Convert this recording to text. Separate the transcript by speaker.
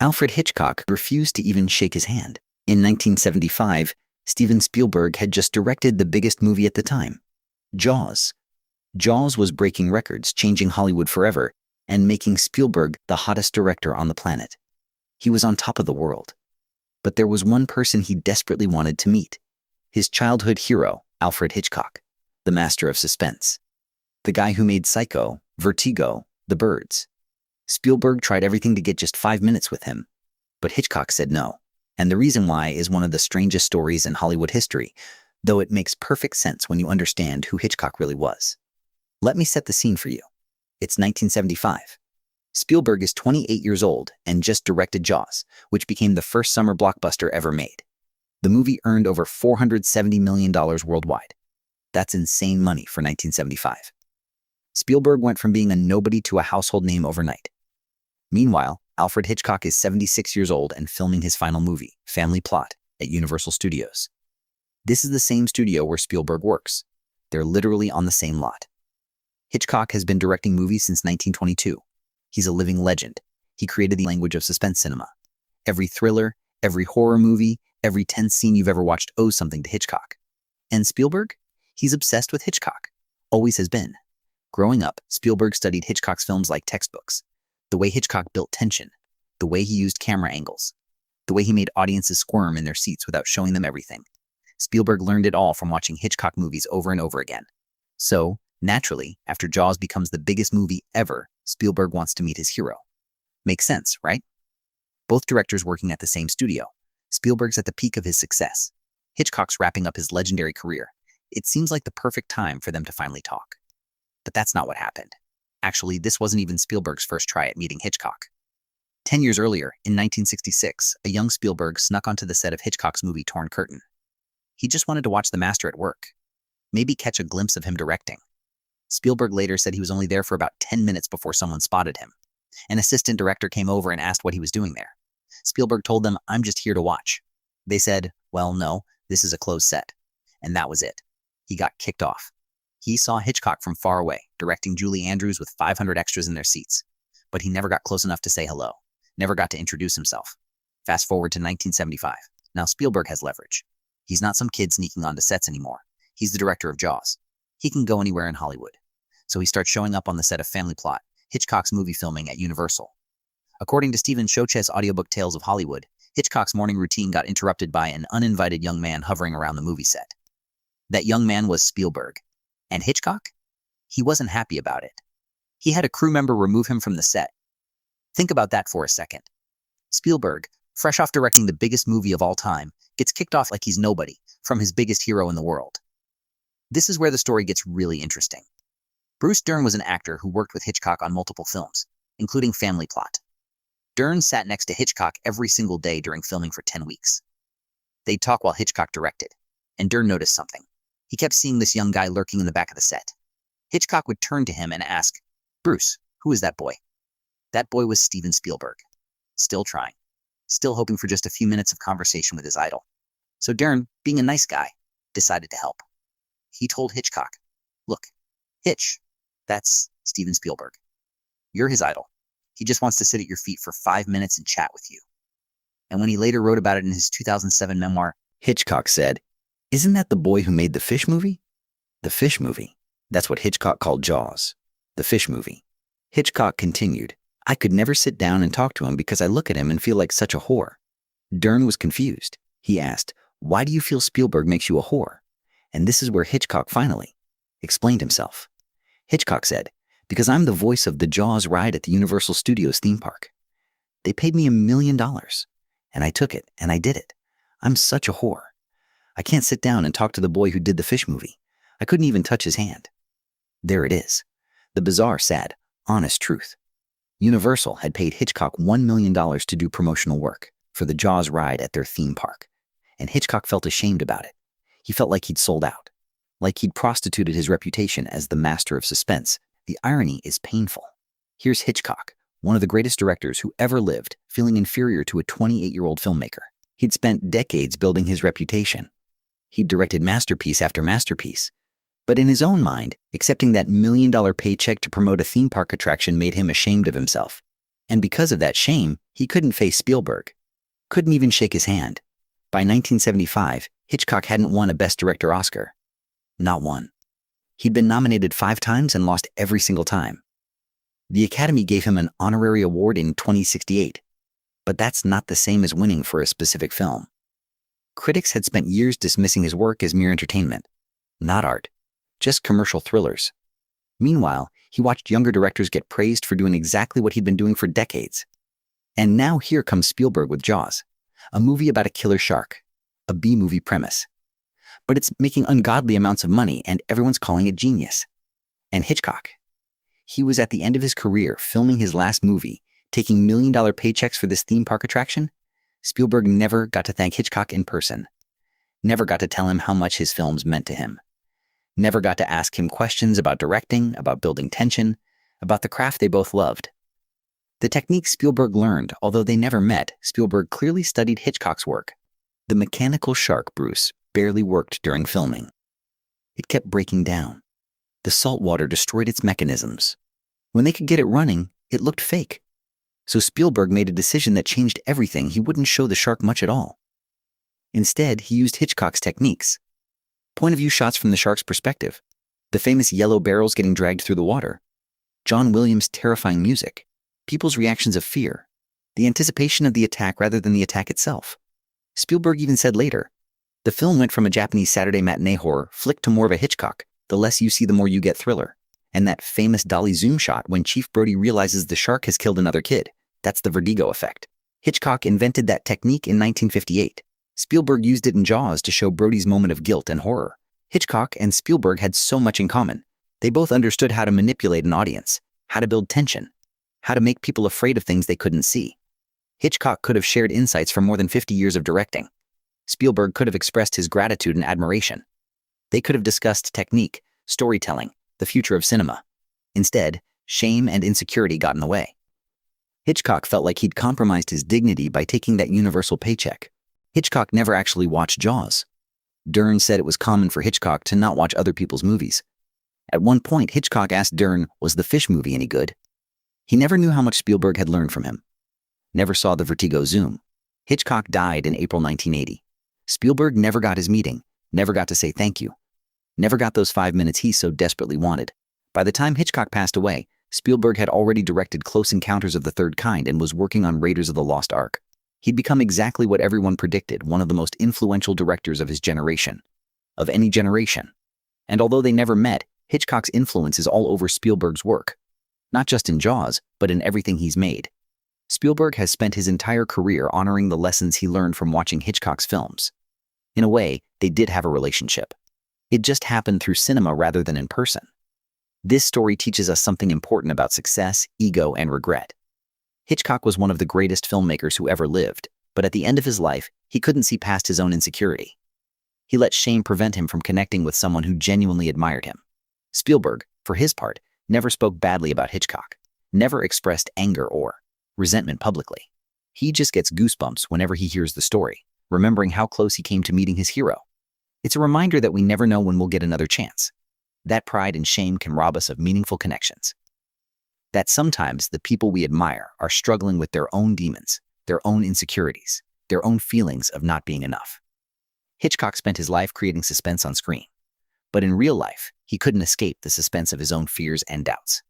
Speaker 1: Alfred Hitchcock refused to even shake his hand. In 1975, Steven Spielberg had just directed the biggest movie at the time, Jaws. Jaws was breaking records, changing Hollywood forever, and making Spielberg the hottest director on the planet. He was on top of the world. But there was one person he desperately wanted to meet. His childhood hero, Alfred Hitchcock, the master of suspense. The guy who made Psycho, Vertigo, The Birds. Spielberg tried everything to get just 5 minutes with him, but Hitchcock said no. And the reason why is one of the strangest stories in Hollywood history, though it makes perfect sense when you understand who Hitchcock really was. Let me set the scene for you. It's 1975. Spielberg is 28 years old and just directed Jaws, which became the first summer blockbuster ever made. The movie earned over $470 million worldwide. That's insane money for 1975. Spielberg went from being a nobody to a household name overnight. Meanwhile, Alfred Hitchcock is 76 years old and filming his final movie, Family Plot, at Universal Studios. This is the same studio where Spielberg works. They're literally on the same lot. Hitchcock has been directing movies since 1922. He's a living legend. He created the language of suspense cinema. Every thriller, every horror movie, every tense scene you've ever watched owes something to Hitchcock. And Spielberg? He's obsessed with Hitchcock. Always has been. Growing up, Spielberg studied Hitchcock's films like textbooks. The way Hitchcock built tension, the way he used camera angles, the way he made audiences squirm in their seats without showing them everything. Spielberg learned it all from watching Hitchcock movies over and over again. So, naturally, after Jaws becomes the biggest movie ever, Spielberg wants to meet his hero. Makes sense, right? Both directors working at the same studio. Spielberg's at the peak of his success. Hitchcock's wrapping up his legendary career. It seems like the perfect time for them to finally talk. But that's not what happened. Actually, this wasn't even Spielberg's first try at meeting Hitchcock. 10 years earlier, in 1966, a young Spielberg snuck onto the set of Hitchcock's movie Torn Curtain. He just wanted to watch the master at work. Maybe catch a glimpse of him directing. Spielberg later said he was only there for about 10 minutes before someone spotted him. An assistant director came over and asked what he was doing there. Spielberg told them, "I'm just here to watch." They said, "Well, no, this is a closed set." And that was it. He got kicked off. He saw Hitchcock from far away, directing Julie Andrews with 500 extras in their seats. But he never got close enough to say hello, never got to introduce himself. Fast forward to 1975. Now Spielberg has leverage. He's not some kid sneaking onto sets anymore. He's the director of Jaws. He can go anywhere in Hollywood. So he starts showing up on the set of Family Plot, Hitchcock's movie filming at Universal. According to Stephen Choche's audiobook Tales of Hollywood, Hitchcock's morning routine got interrupted by an uninvited young man hovering around the movie set. That young man was Spielberg. And Hitchcock? He wasn't happy about it. He had a crew member remove him from the set. Think about that for a second. Spielberg, fresh off directing the biggest movie of all time, gets kicked off like he's nobody, from his biggest hero in the world. This is where the story gets really interesting. Bruce Dern was an actor who worked with Hitchcock on multiple films, including Family Plot. Dern sat next to Hitchcock every single day during filming for 10 weeks. They'd talk while Hitchcock directed, and Dern noticed something. He kept seeing this young guy lurking in the back of the set. Hitchcock would turn to him and ask, "Bruce, who is that boy?" That boy was Steven Spielberg. Still trying. Still hoping for just a few minutes of conversation with his idol. So Dern, being a nice guy, decided to help. He told Hitchcock, "Look, Hitch, that's Steven Spielberg. You're his idol. He just wants to sit at your feet for 5 minutes and chat with you." And when he later wrote about it in his 2007 memoir, Hitchcock said, "Isn't that the boy who made the fish movie?" The fish movie. That's what Hitchcock called Jaws. The fish movie. Hitchcock continued, "I could never sit down and talk to him because I look at him and feel like such a whore." Dern was confused. He asked, "Why do you feel Spielberg makes you a whore?" And this is where Hitchcock finally explained himself. Hitchcock said, "Because I'm the voice of the Jaws ride at the Universal Studios theme park. They paid me $1 million, and I took it, and I did it. I'm such a whore. I can't sit down and talk to the boy who did the fish movie. I couldn't even touch his hand." There it is. The bizarre, sad, honest truth. Universal had paid Hitchcock $1 million to do promotional work for the Jaws ride at their theme park. And Hitchcock felt ashamed about it. He felt like he'd sold out. Like he'd prostituted his reputation as the master of suspense. The irony is painful. Here's Hitchcock, one of the greatest directors who ever lived, feeling inferior to a 28-year-old filmmaker. He'd spent decades building his reputation. He'd directed masterpiece after masterpiece. But in his own mind, accepting that $1 million paycheck to promote a theme park attraction made him ashamed of himself. And because of that shame, He couldn't face Spielberg. Couldn't even shake his hand. By 1975, Hitchcock hadn't won a Best Director Oscar. Not one. He'd been nominated 5 times and lost every single time. The Academy gave him an honorary award in 2068, but that's not the same as winning for a specific film. Critics had spent years dismissing his work as mere entertainment, not art, just commercial thrillers. Meanwhile, he watched younger directors get praised for doing exactly what he'd been doing for decades. And now here comes Spielberg with Jaws, a movie about a killer shark, a B-movie premise. But it's making ungodly amounts of money and everyone's calling it genius. And Hitchcock? He was at the end of his career filming his last movie, taking million-dollar paychecks for this theme park attraction. Spielberg never got to thank Hitchcock in person. Never got to tell him how much his films meant to him. Never got to ask him questions about directing, about building tension, about the craft they both loved. The techniques Spielberg learned, although they never met, Spielberg clearly studied Hitchcock's work. The mechanical shark, Bruce, barely worked during filming. It kept breaking down. The salt water destroyed its mechanisms. When they could get it running, it looked fake. So Spielberg made a decision that changed everything. He wouldn't show the shark much at all. Instead, he used Hitchcock's techniques. Point-of-view shots from the shark's perspective. The famous yellow barrels getting dragged through the water. John Williams' terrifying music. People's reactions of fear. The anticipation of the attack rather than the attack itself. Spielberg even said later, the film went from a Japanese Saturday matinee horror flick to more of a Hitchcock. The less you see, the more you get thriller. And that famous dolly zoom shot when Chief Brody realizes the shark has killed another kid. That's the vertigo effect. Hitchcock invented that technique in 1958. Spielberg used it in Jaws to show Brody's moment of guilt and horror. Hitchcock and Spielberg had so much in common. They both understood how to manipulate an audience, how to build tension, how to make people afraid of things they couldn't see. Hitchcock could have shared insights from more than 50 years of directing. Spielberg could have expressed his gratitude and admiration. They could have discussed technique, storytelling, the future of cinema. Instead, shame and insecurity got in the way. Hitchcock felt like he'd compromised his dignity by taking that universal paycheck. Hitchcock never actually watched Jaws. Dern said it was common for Hitchcock to not watch other people's movies. At one point, Hitchcock asked Dern, was the Fish movie any good? He never knew how much Spielberg had learned from him. Never saw the vertigo zoom. Hitchcock died in April 1980. Spielberg never got his meeting, never got to say thank you. Never got those 5 minutes he so desperately wanted. By the time Hitchcock passed away, Spielberg had already directed Close Encounters of the Third Kind and was working on Raiders of the Lost Ark. He'd become exactly what everyone predicted, one of the most influential directors of his generation. Of any generation. And although they never met, Hitchcock's influence is all over Spielberg's work. Not just in Jaws, but in everything he's made. Spielberg has spent his entire career honoring the lessons he learned from watching Hitchcock's films. In a way, they did have a relationship. It just happened through cinema rather than in person. This story teaches us something important about success, ego, and regret. Hitchcock was one of the greatest filmmakers who ever lived, but at the end of his life, he couldn't see past his own insecurity. He let shame prevent him from connecting with someone who genuinely admired him. Spielberg, for his part, never spoke badly about Hitchcock, never expressed anger or resentment publicly. He just gets goosebumps whenever he hears the story, remembering how close he came to meeting his hero. It's a reminder that we never know when we'll get another chance. That pride and shame can rob us of meaningful connections. That sometimes the people we admire are struggling with their own demons, their own insecurities, their own feelings of not being enough. Hitchcock spent his life creating suspense on screen. But in real life, he couldn't escape the suspense of his own fears and doubts.